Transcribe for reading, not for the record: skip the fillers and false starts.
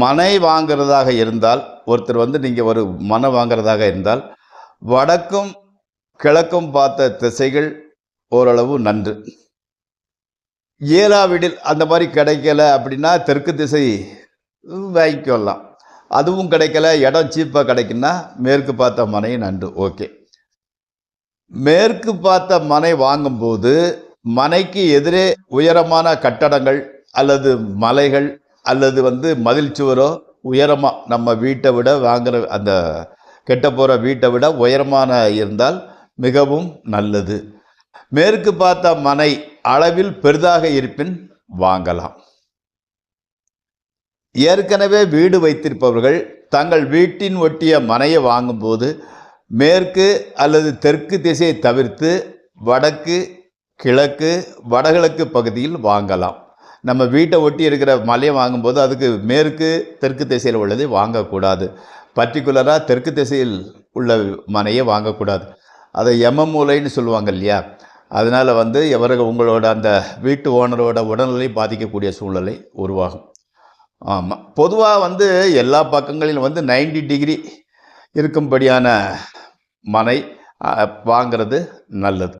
மனை வாங்குறதாக இருந்தால், ஒருத்தர் வந்து நீங்க ஒரு மனை வாங்குறதாக இருந்தால், வடக்கும், கிழக்கும் பார்த்த திசைகள் ஓரளவு நன்று. ஏழாவிடில் அந்த மாரி கிடைக்கல அப்படின்னா, தெற்கு திசை வாங்கிக்கலாம். அதுவும் கிடைக்கல, இடம் சீப்பா கிடைக்குன்னா, மேற்கு பார்த்த மனை நன்று. ஓகே. மேற்கு பார்த்த மனை வாங்கும்போது, மனைக்கு எதிரே உயரமான கட்டடங்கள் அல்லது மலைகள் அல்லது வந்து மதில் சுவரோ உயரமா நம்ம வீட்டை விட வாங்குற அந்த கெட்டப்போகிற வீட்டை விட உயரமான இருந்தால் மிகவும் நல்லது. மேற்கு பார்த்த மனை அளவில் பெரிதாக இருப்பின் வாங்கலாம். ஏற்கனவே வீடு வைத்திருப்பவர்கள் தங்கள் வீட்டின் ஒட்டிய மனையை வாங்கும்போது மேற்கு அல்லது தெற்கு திசையை தவிர்த்து வடக்கு, கிழக்கு, வடகிழக்கு பகுதியில் வாங்கலாம். நம்ம வீட்டை ஒட்டி இருக்கிற மலையை வாங்கும்போது அதுக்கு மேற்கு, தெற்கு திசையில் உள்ளதை வாங்கக்கூடாது. பர்டிகுலராக தெற்கு திசையில் உள்ள மனையை வாங்கக்கூடாது. அதை மூலைன்னு சொல்லுவாங்க இல்லையா? அதனால் வந்து உங்களோட அந்த வீட்டு ஓனரோட உடல்நிலை பாதிக்கக்கூடிய சூழ்நிலை உருவாகும். ஆமாம். பொதுவாக வந்து எல்லா பக்கங்களிலும் வந்து 90 டிகிரி இருக்கும்படியான மனை வாங்கிறது நல்லது.